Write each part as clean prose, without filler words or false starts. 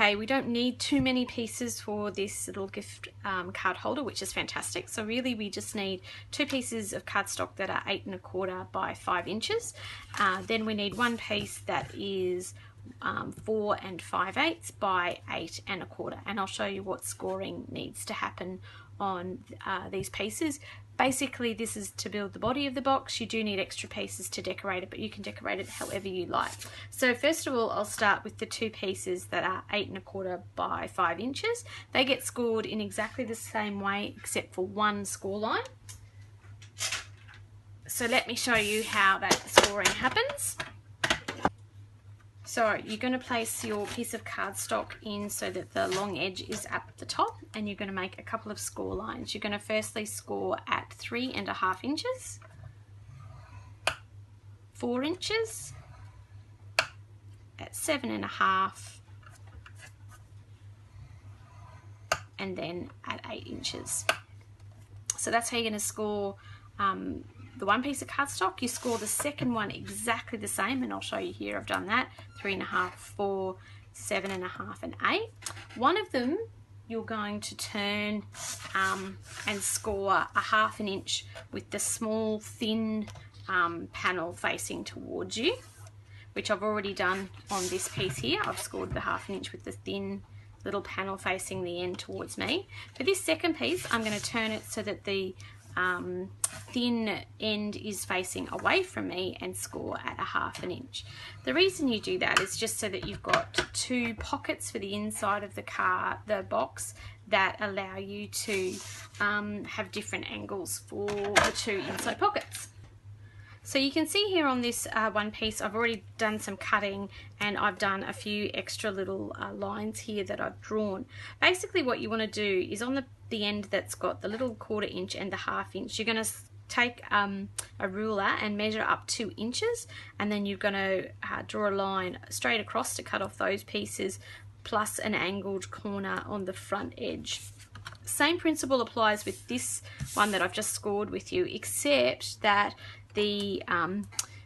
okay. We don't need too many pieces for this little gift card holder, which is fantastic. So really we just need 2 pieces of cardstock that are 8 1/4 by 5 inches. Then we need 1 piece that is 4 5/8 by 8 1/4, and I'll show you what scoring needs to happen on these pieces. Basically, this is to build the body of the box. You do need extra pieces to decorate it, but you can decorate it however you like. So first of all, I'll start with the 2 pieces that are 8 1/4 by 5 inches. They get scored in exactly the same way except for 1 score line. So let me show you how that scoring happens. So you're going to place your piece of cardstock in so that the long edge is at the top, and you're going to make a couple of score lines. You're going to firstly score at 3 1/2 inches, 4 inches, at 7 1/2, and then at 8 inches. So that's how you're going to score the 1 piece of cardstock. You score the second one exactly the same, and I'll show you here. I've done that: 3 1/2, 4, 7 1/2, and 8. One of them you're going to turn and score a 1/2 inch with the small thin panel facing towards you, which I've already done on this piece here. I've scored the 1/2 inch with the thin little panel facing the end towards me. For this second piece, I'm going to turn it so that the thin end is facing away from me and score at a 1/2 inch. The reason you do that is just so that you've got 2 pockets for the inside of the box that allow you to have different angles for the 2 inside pockets. So you can see here on this 1 piece, I've already done some cutting, and I've done a few extra little lines here that I've drawn. Basically what you want to do is on the end that's got the little 1/4 inch and the 1/2 inch, you're going to take a ruler and measure up 2 inches, and then you're going to draw a line straight across to cut off those pieces, plus an angled corner on the front edge. Same principle applies with this one that I've just scored with you, except that the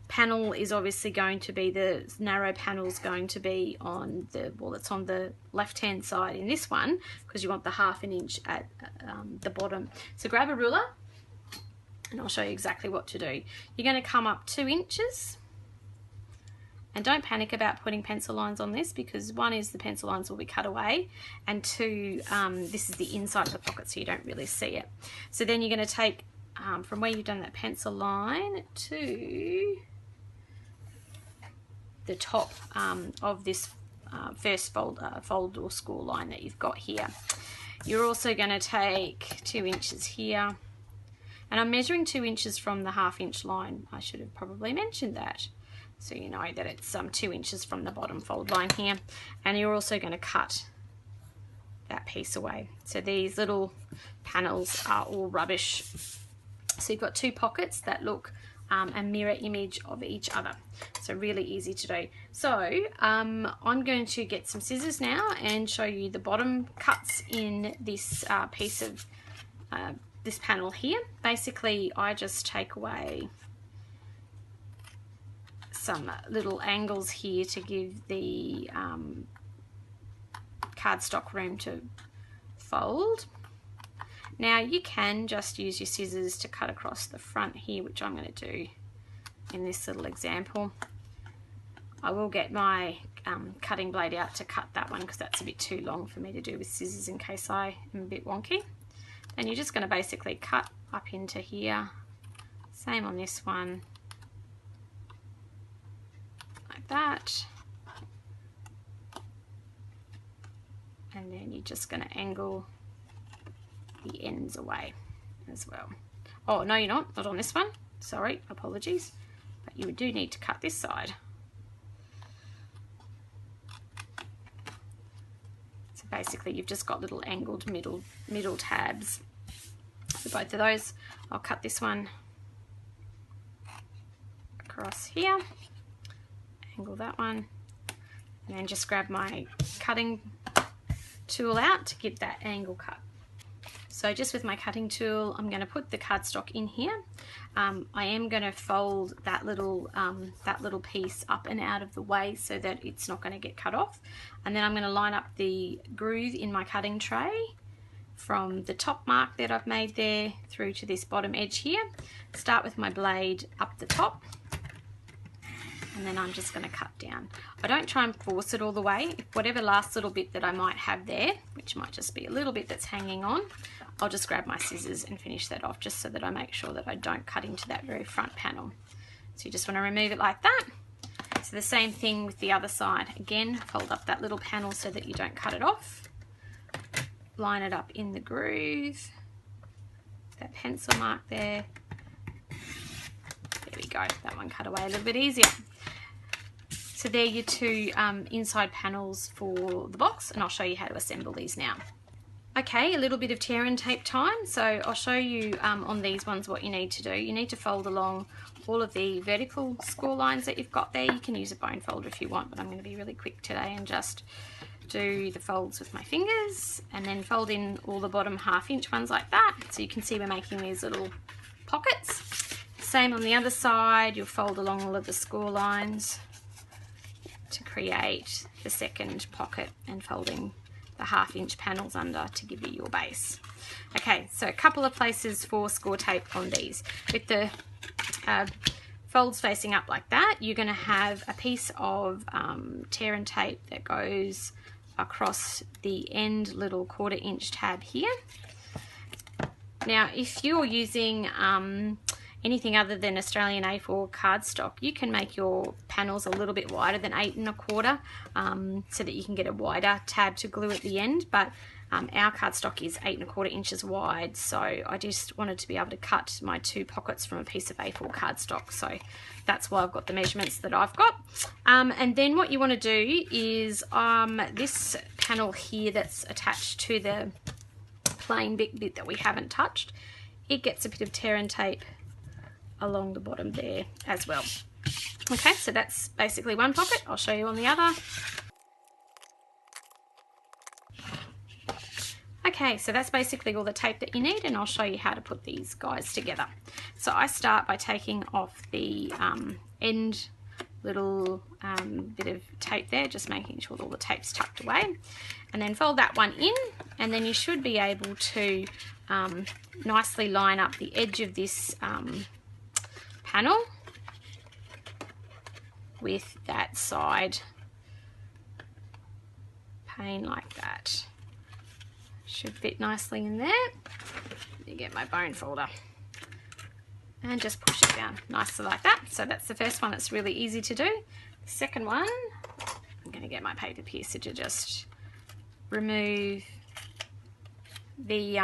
panel is obviously going to be, the narrow panel is going to be on the, well, it's on the left hand side in this one, because you want the 1/2 inch at the bottom. So grab a ruler and I'll show you exactly what to do. You're going to come up 2 inches, and don't panic about putting pencil lines on this, because 1 is the pencil lines will be cut away, and 2, this is the inside of the pocket, so you don't really see it. So then you're going to take from where you've done that pencil line to the top of this first fold or score line that you've got here. You're also going to take 2 inches here, and I'm measuring 2 inches from the 1/2 inch line. I should have probably mentioned that, so you know that it's 2 inches from the bottom fold line here. And you're also going to cut that piece away. So these little panels are all rubbish. So you've got 2 pockets that look a mirror image of each other. So really easy to do. So I'm going to get some scissors now and show you the bottom cuts in this piece of this panel here. Basically, I just take away some little angles here to give the cardstock room to fold. Now you can just use your scissors to cut across the front here, which I'm going to do in this little example. I will get my cutting blade out to cut that one, because that's a bit too long for me to do with scissors in case I am a bit wonky. And you're just going to basically cut up into here. Same on this one, like that. And then you're just going to angle the ends away as well. Oh no, you're not on this one, sorry, apologies, but you do need to cut this side. So basically you've just got little angled middle tabs for both of those. I'll cut this one across here, angle that one, and then just grab my cutting tool out to get that angle cut. So just with my cutting tool, I'm going to put the cardstock in here. I am going to fold that little piece up and out of the way so that it's not going to get cut off. And then I'm going to line up the groove in my cutting tray from the top mark that I've made there through to this bottom edge here. Start with my blade up the top, and then I'm just going to cut down. I don't try and force it all the way. If whatever last little bit that I might have there, which might just be a little bit that's hanging on, I'll just grab my scissors and finish that off, just so that I make sure that I don't cut into that very front panel. So you just want to remove it like that. So the same thing with the other side. Again, fold up that little panel so that you don't cut it off. Line it up in the groove. That pencil mark there. There we go. That one cut away a little bit easier. So there are your two inside panels for the box, and I'll show you how to assemble these now. Okay, a little bit of tear and tape time. So I'll show you on these ones what you need to do. You need to fold along all of the vertical score lines that you've got there. You can use a bone folder if you want, but I'm going to be really quick today and just do the folds with my fingers, and then fold in all the bottom 1/2 inch ones like that. So you can see we're making these little pockets. Same on the other side, you'll fold along all of the score lines to create the second pocket, and folding the 1/2 inch panels under to give you your base. Okay, so a couple of places for score tape on these. With the folds facing up like that, you're going to have a piece of tear and tape that goes across the end little 1/4 inch tab here. Now if you're using anything other than Australian A4 cardstock, you can make your panels a little bit wider than 8 1/4 so that you can get a wider tab to glue at the end, but our cardstock is 8 1/4 inches wide, so I just wanted to be able to cut my 2 pockets from a piece of A4 cardstock, so that's why I've got the measurements that I've got. And then what you want to do is this panel here that's attached to the plain bit that we haven't touched, it gets a bit of tear and tape along the bottom there as well. Okay, so that's basically one pocket. I'll show you on the other. Okay, so that's basically all the tape that you need, and I'll show you how to put these guys together. So I start by taking off the end little bit of tape there, just making sure that all the tape's tucked away, and then fold that one in, and then you should be able to nicely line up the edge of this panel with that side pane like that. Should fit nicely in there. You get my bone folder and just push it down nicely like that. So that's the first one. That's really easy to do. The second one, I'm going to get my paper piercer to just remove the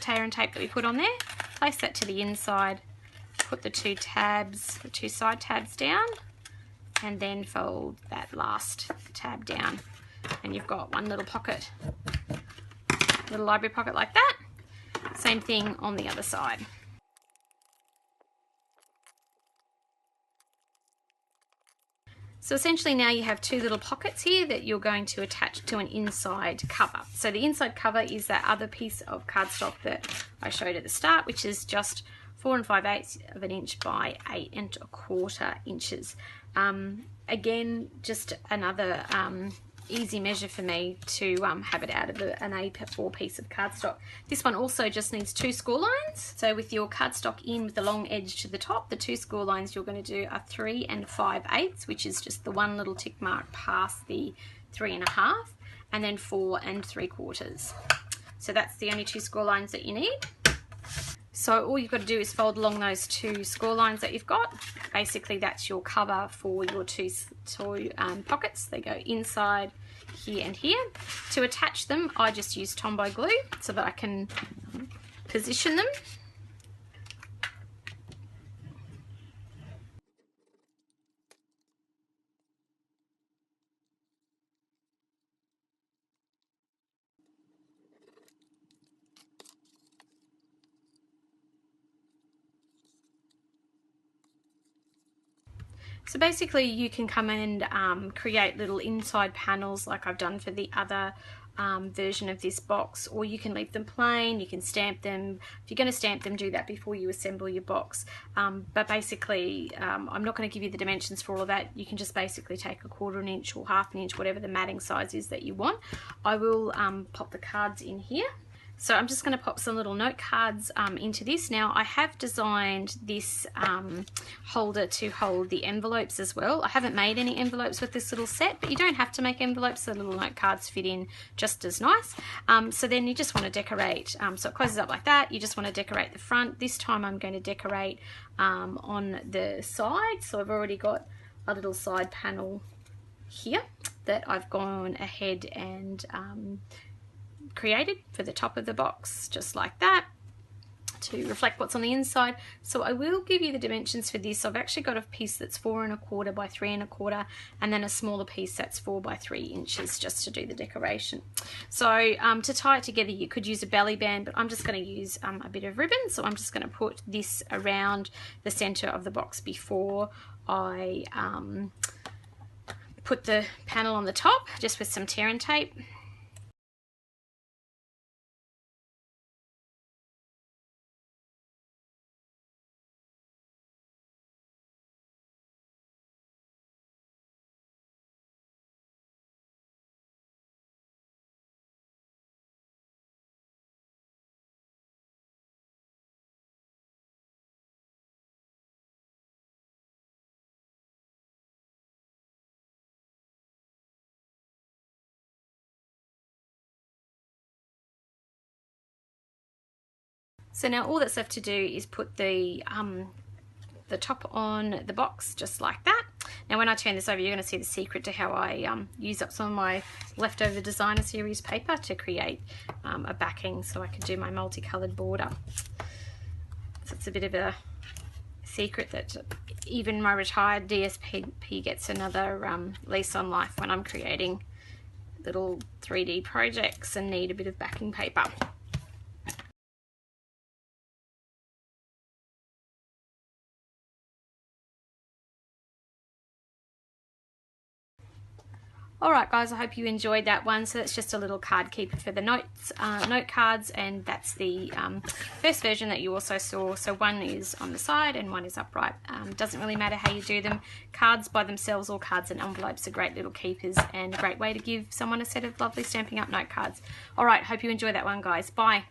tear and tape that we put on there. Place that to the inside. Put the 2 tabs, the 2 side tabs down, and then fold that last tab down, and you've got one little pocket, little library pocket like that. Same thing on the other side. So essentially now you have 2 little pockets here that you're going to attach to an inside cover. So the inside cover is that other piece of cardstock that I showed at the start, which is just 4 5/8 of an inch by 8 1/4 inches. Again, just another easy measure for me to have it out of an A4 piece of cardstock. This one also just needs 2 score lines. So with your cardstock in with the long edge to the top, the 2 score lines you're going to do are 3 5/8, which is just the one little tick mark past the 3 1/2, and then 4 3/4. So that's the only 2 score lines that you need. So all you've got to do is fold along those 2 score lines that you've got. Basically that's your cover for your two pockets. They go inside here and here. To attach them, I just use Tombow glue so that I can position them. So basically you can come and create little inside panels like I've done for the other version of this box, or you can leave them plain, you can stamp them. If you're going to stamp them, do that before you assemble your box. But basically, I'm not going to give you the dimensions for all of that. You can just basically take 1/4 inch or 1/2 inch, whatever the matting size is that you want. I will pop the cards in here. So I'm just going to pop some little note cards into this. Now I have designed this holder to hold the envelopes as well. I haven't made any envelopes with this little set, but you don't have to make envelopes. The little note cards fit in just as nice. So then you just want to decorate. So it closes up like that. You just want to decorate the front. This time I'm going to decorate on the side. So I've already got a little side panel here that I've gone ahead and created for the top of the box, just like that, to reflect what's on the inside. So I will give you the dimensions for this. I've actually got a piece that's 4 1/4 by 3 1/4, and then a smaller piece that's 4 by 3 inches, just to do the decoration. So to tie it together, you could use a belly band, but I'm just going to use a bit of ribbon. So I'm just going to put this around the center of the box before I put the panel on the top, just with some tear and tape. So now all that's left to do is put the top on the box, just like that. Now when I turn this over, you're going to see the secret to how I use up some of my leftover designer series paper to create a backing so I can do my multicolored border. So it's a bit of a secret that even my retired DSP gets another lease on life when I'm creating little 3D projects and need a bit of backing paper. Alright guys, I hope you enjoyed that one. So that's just a little card keeper for the notes, note cards, and that's the first version that you also saw. So one is on the side and one is upright. Doesn't really matter how you do them. Cards by themselves or cards and envelopes are great little keepers and a great way to give someone a set of lovely Stampin' Up! Note cards. Alright, hope you enjoy that one guys. Bye.